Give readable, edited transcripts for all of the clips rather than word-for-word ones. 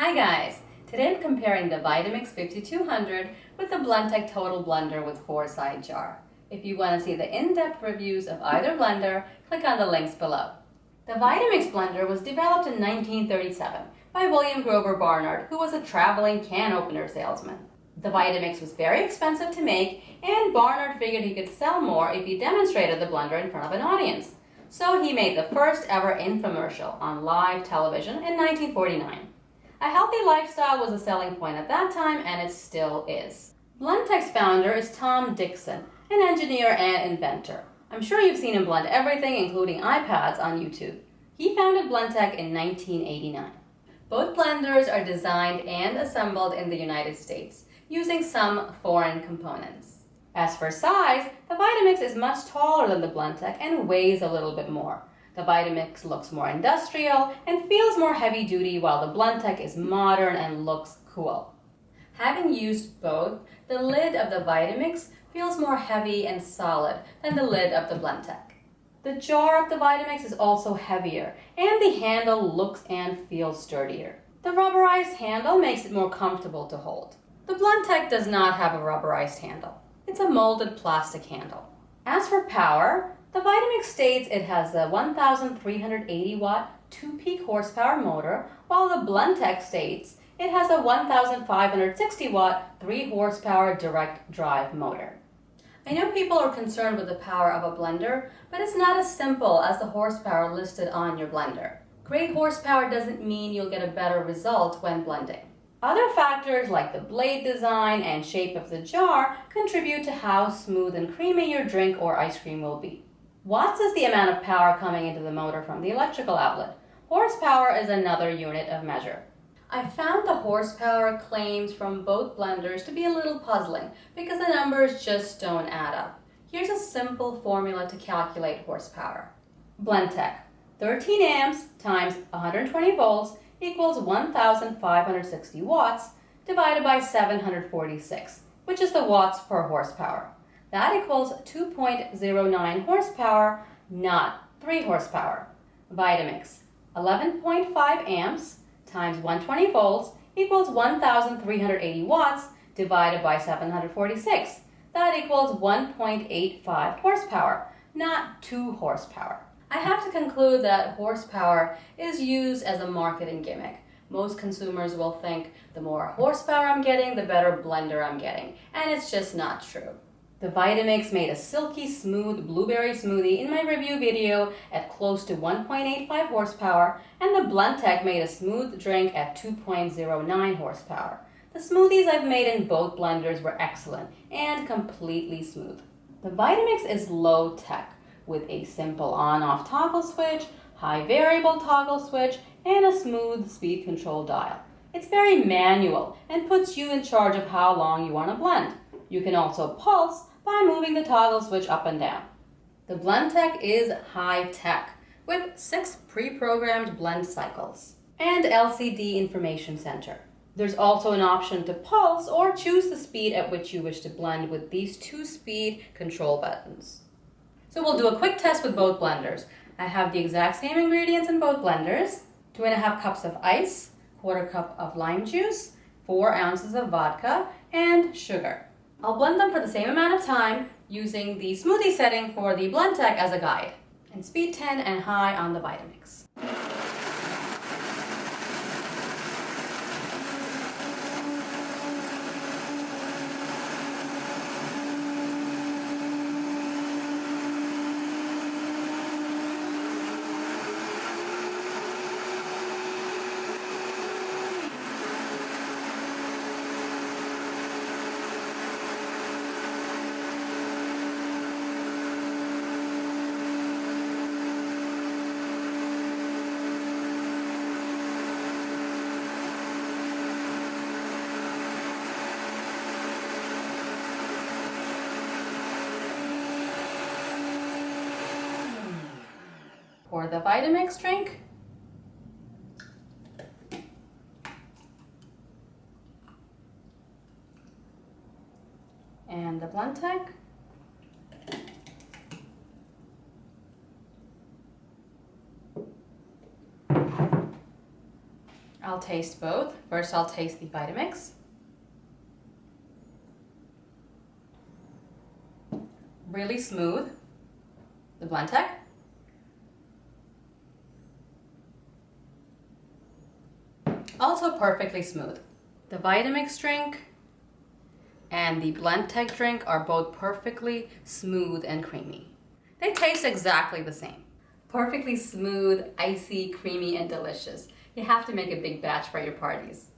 Hi guys! Today I'm comparing the Vitamix 5200 with the Blendtec Total Blender with 4-side jar. If you want to see the in-depth reviews of either blender, click on the links below. The Vitamix blender was developed in 1937 by William Grover Barnard, who was a traveling can opener salesman. The Vitamix was very expensive to make, and Barnard figured he could sell more if he demonstrated the blender in front of an audience. So he made the first ever infomercial on live television in 1949. A healthy lifestyle was a selling point at that time, and it still is. Blendtec's founder is Tom Dickson, an engineer and inventor. I'm sure you've seen him blend everything, including iPads, on YouTube. He founded Blendtec in 1989. Both blenders are designed and assembled in the United States, using some foreign components. As for size, the Vitamix is much taller than the Blendtec and weighs a little bit more. The Vitamix looks more industrial and feels more heavy-duty, while the Blendtec is modern and looks cool. Having used both, the lid of the Vitamix feels more heavy and solid than the lid of the Blendtec. The jar of the Vitamix is also heavier, and the handle looks and feels sturdier. The rubberized handle makes it more comfortable to hold. The Blendtec does not have a rubberized handle. It's a molded plastic handle. As for power, the Vitamix states it has a 1,380 watt 2-peak horsepower motor, while the Blendtec states it has a 1,560 watt 3 horsepower direct drive motor. I know people are concerned with the power of a blender, but it's not as simple as the horsepower listed on your blender. Great horsepower doesn't mean you'll get a better result when blending. Other factors like the blade design and shape of the jar contribute to how smooth and creamy your drink or ice cream will be. Watts is the amount of power coming into the motor from the electrical outlet. Horsepower is another unit of measure. I found the horsepower claims from both blenders to be a little puzzling because the numbers just don't add up. Here's a simple formula to calculate horsepower. Blendtec, 13 amps times 120 volts equals 1,560 watts divided by 746, which is the watts per horsepower. That equals 2.09 horsepower, not 3 horsepower. Vitamix, 11.5 amps times 120 volts equals 1,380 watts divided by 746. That equals 1.85 horsepower, not 2 horsepower. I have to conclude that horsepower is used as a marketing gimmick. Most consumers will think the more horsepower I'm getting, the better blender I'm getting, and it's just not true. The Vitamix made a silky smooth blueberry smoothie in my review video at close to 1.85 horsepower, and the Blendtec made a smooth drink at 2.09 horsepower. The smoothies I've made in both blenders were excellent and completely smooth. The Vitamix is low tech with a simple on-off toggle switch, high variable toggle switch, and a smooth speed control dial. It's very manual and puts you in charge of how long you want to blend. You can also pulse by moving the toggle switch up and down. The Blendtec is high-tech with 6 pre-programmed blend cycles and LCD information center. There's also an option to pulse or choose the speed at which you wish to blend with these 2 speed control buttons. So we'll do a quick test with both blenders. I have the exact same ingredients in both blenders: 2.5 cups of ice, 1/4 cup of lime juice, 4 ounces of vodka, and sugar. I'll blend them for the same amount of time using the smoothie setting for the Blendtec as a guide, and speed 10 and high on the Vitamix. Pour the Vitamix drink. And the Blendtec. I'll taste both. First, I'll taste the Vitamix. Really smooth. The Blendtec. Also perfectly smooth. The Vitamix drink and the Blendtec drink are both perfectly smooth and creamy. They taste exactly the same. Perfectly smooth, icy, creamy, and delicious. You have to make a big batch for your parties.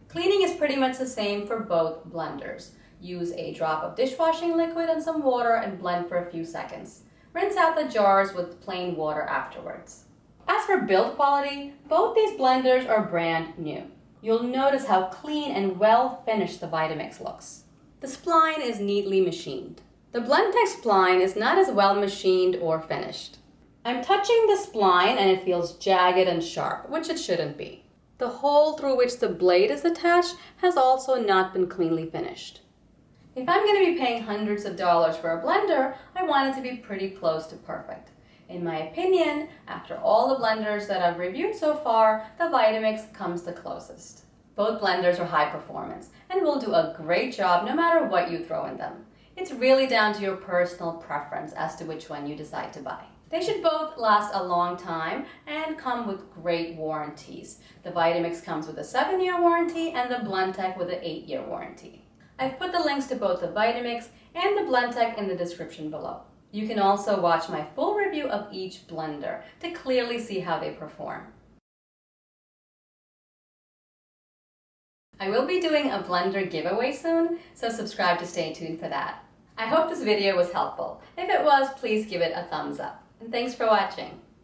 Cleaning is pretty much the same for both blenders. Use a drop of dishwashing liquid and some water and blend for a few seconds. Rinse out the jars with plain water afterwards. As for build quality, both these blenders are brand new. You'll notice how clean and well finished the Vitamix looks. The spline is neatly machined. The Blendtec spline is not as well machined or finished. I'm touching the spline and it feels jagged and sharp, which it shouldn't be. The hole through which the blade is attached has also not been cleanly finished. If I'm going to be paying hundreds of dollars for a blender, I want it to be pretty close to perfect. In my opinion, after all the blenders that I've reviewed so far, the Vitamix comes the closest. Both blenders are high performance and will do a great job no matter what you throw in them. It's really down to your personal preference as to which one you decide to buy. They should both last a long time and come with great warranties. The Vitamix comes with a 7-year warranty and the Blendtec with an 8-year warranty. I've put the links to both the Vitamix and the Blendtec in the description below. You can also watch my full review of each blender to clearly see how they perform. I will be doing a blender giveaway soon, so subscribe to stay tuned for that. I hope this video was helpful. If it was, please give it a thumbs up. And thanks for watching.